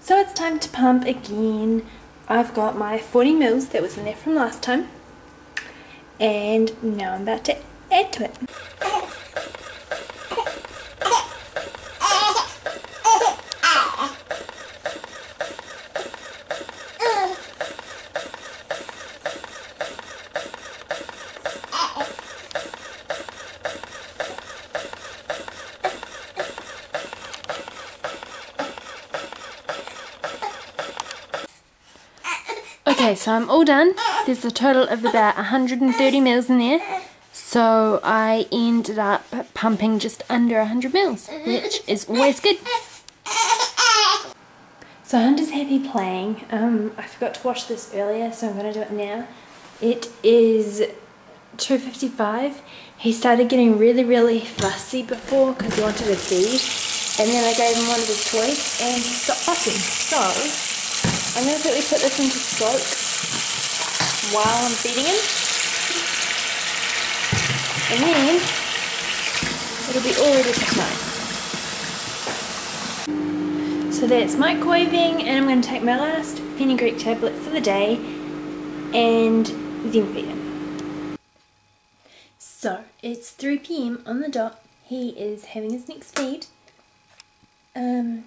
So it's time to pump again. I've got my 40 mils that was in there from last time, and now I'm about to add to it. Okay, so I'm all done. There's a total of about 130 mils in there. So I ended up pumping just under 100 mils, which is always good. So Hunter's happy playing. I forgot to wash this earlier, so I'm going to do it now. It is 2:55. He started getting really fussy before because he wanted a feed. And then I gave him one of his toys and he stopped fussing. So I'm going to quickly put this into soak while I'm feeding him. And then it'll be all ready for tonight. So that's microwaving, and I'm going to take my last fenugreek tablet for the day and then feed him. So it's 3 PM on the dot. He is having his next feed.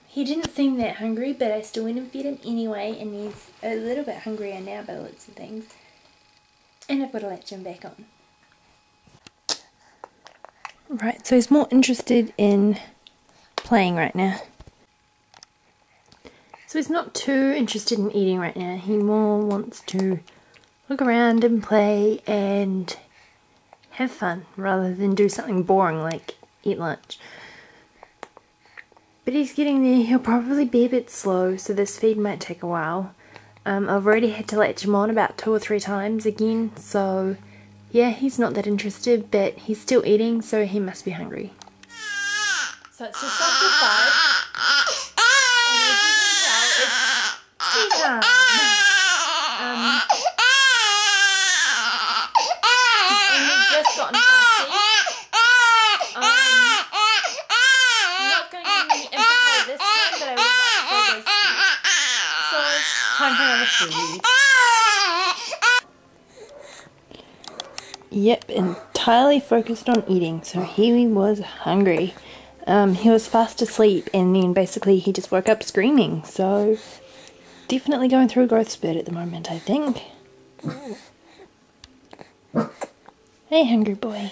He didn't seem that hungry, but I still went and fed him anyway, and he's a little bit hungrier now by the looks of things. And I've got to latch him back on. Right, so he's more interested in playing right now. So he's not too interested in eating right now. He more wants to look around and play and have fun rather than do something boring like eat lunch. But he's getting there. He'll probably be a bit slow, so this feed might take a while. I've already had to latch him on about 2 or 3 times again, so yeah, he's not that interested, but he's still eating, so he must be hungry. So it's just after 5, and as you can tell, it's tea time. He's only just gotten fussy. I'm not going to give any info this time, but I would like to go those feet. So, time for another feed. Yep, entirely focused on eating, so he was hungry. He was fast asleep, and then basically he just woke up screaming, so definitely going through a growth spurt at the moment, I think. Hey, hungry boy.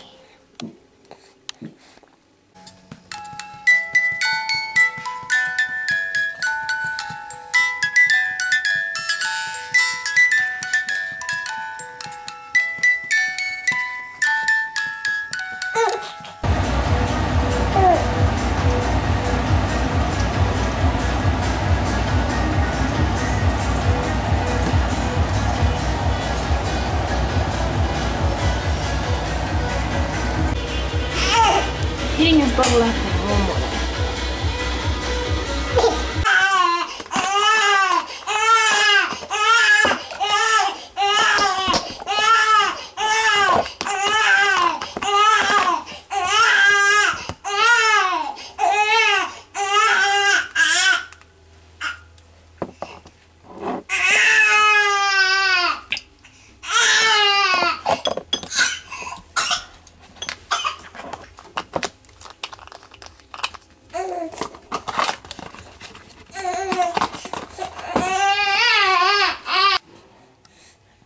Heating his bottle up in warm water.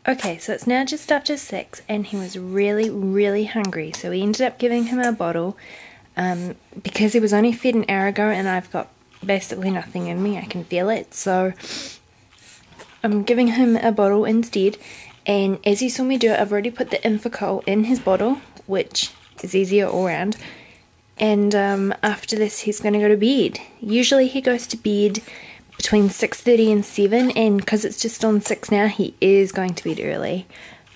Okay, so it's now just after 6 and he was really hungry, so we ended up giving him a bottle because he was only fed an hour ago and I've got basically nothing in me, I can feel it, so I'm giving him a bottle instead. And as you saw me do it, I've already put the Infocol in his bottle, which is easier all round. And after this he's going to go to bed. Usually he goes to bed between 6:30 and 7, and because it's just on 6 now, he is going to bed early.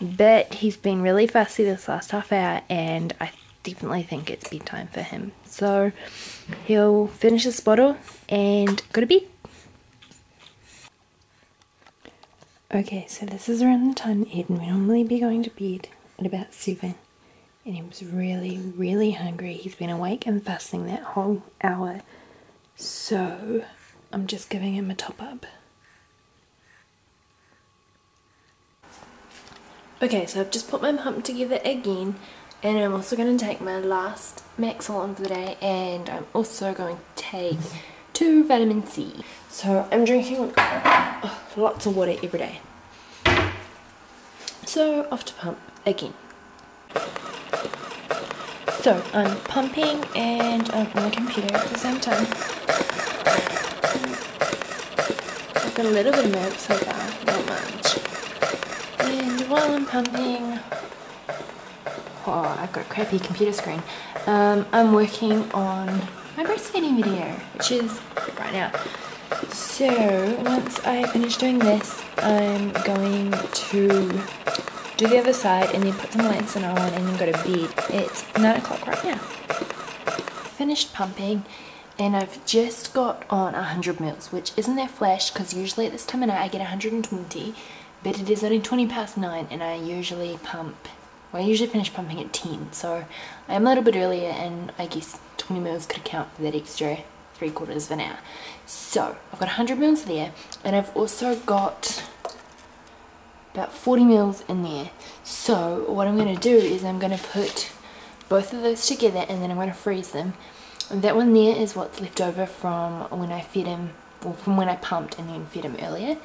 But he's been really fussy this last half hour, and I definitely think it's bedtime for him. So he'll finish this bottle and go to bed. Okay, so this is around the time Ed would normally be going to bed at about 7. And he was really hungry. He's been awake and fussing that whole hour. So I'm just giving him a top up. Okay, so I've just put my pump together again, and I'm also going to take my last Maxil on for the day, and I'm also going to take 2 vitamin C. So I'm drinking lots of water every day. So off to pump again. So I'm pumping and on my computer at the same time. I've got a little bit of milk so far, not much. And while I'm pumping, oh, I've got a crappy computer screen. I'm working on my breastfeeding video, which is right now. So once I finish doing this, I'm going to do the other side and then put some lights on and then go to bed. It's 9 o'clock right now. Finished pumping, and I've just got on 100 mils, which isn't that flash because usually at this time of night I get 120. But it is only 20 past 9 and I usually finish pumping at 10, so I'm a little bit earlier, and I guess 20 mils could account for that extra 3/4 of an hour. So I've got 100 mils there, and I've also got about 40 mils in there. So what I'm going to do is I'm going to put both of those together and then I'm going to freeze them. And that one there is what's left over from when I fed him, or from when I pumped and then fed him earlier.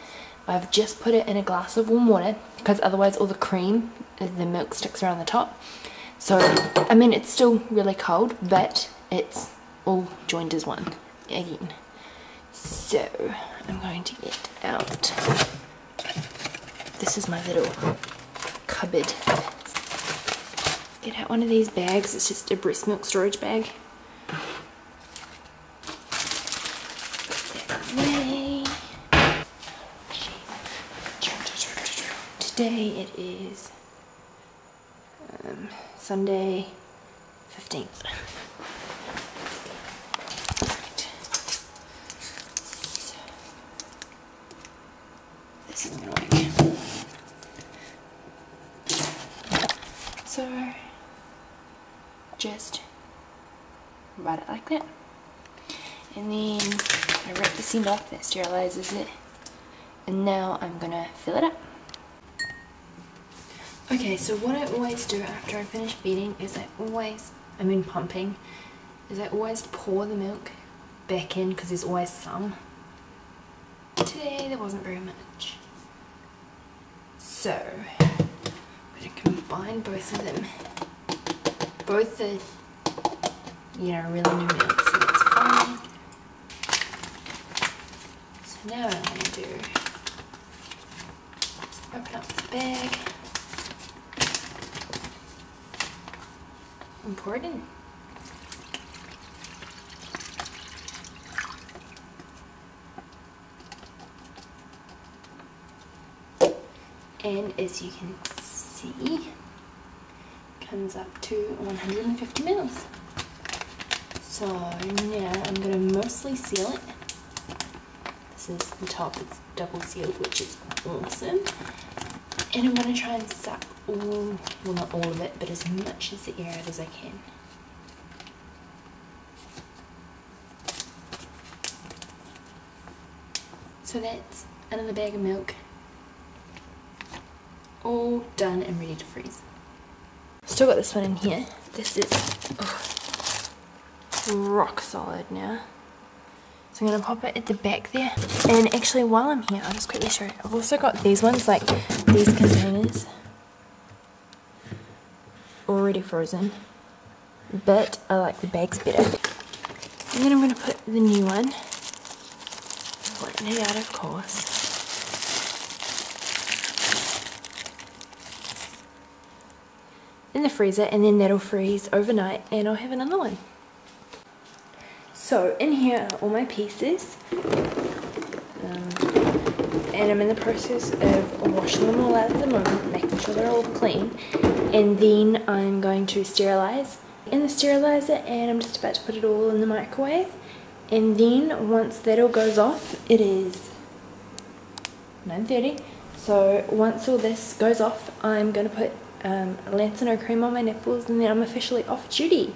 I've just put it in a glass of warm water because otherwise all the cream, the milk sticks around the top. So, I mean, it's still really cold, but it's all joined as one again. So, I'm going to get out. This is my little cupboard. Get out one of these bags. It's just a breast milk storage bag. Today it is Sunday 15th. Right. So, this isn't going to work. So just write it like that. And then I rip this end off, that sterilizes it. And now I'm going to fill it up. Okay, so what I always do after I finish feeding is pumping, is I always pour the milk back in because there's always some. Today there wasn't very much. So, I'm going to combine both of them. Both the, really new milk, so that's fine. So now what I'm going to do is open up the bag. And pour it in. And as you can see, comes up to 150 mils. So now I'm going to mostly seal it. This is the top, it's double sealed, which is awesome. And I'm going to try and suck all, well not all of it, but as much as the air out as I can. So that's another bag of milk, all done and ready to freeze. Still got this one in here. This is rock solid now. So I'm going to pop it at the back there. And actually while I'm here, I'll just quickly show you. I've also got these ones, like these containers, already frozen. But I like the bags better. And then I'm going to put the new one, flatten it out of course. In the freezer, and then that'll freeze overnight and I'll have another one. So in here are all my pieces, and I'm in the process of washing them all out at the moment, making sure they're all clean, and then I'm going to sterilize in the sterilizer, and I'm just about to put it all in the microwave. And then once that all goes off, it is 9:30, so once all this goes off, I'm going to put Lancino cream on my nipples, and then I'm officially off duty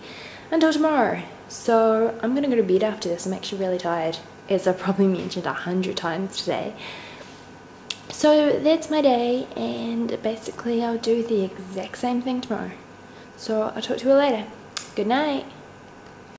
until tomorrow. So I'm going to go to bed after this. I'm actually really tired. as I probably mentioned 100 times today. So that's my day, and basically I'll do the exact same thing tomorrow. So I'll talk to you later. Good night.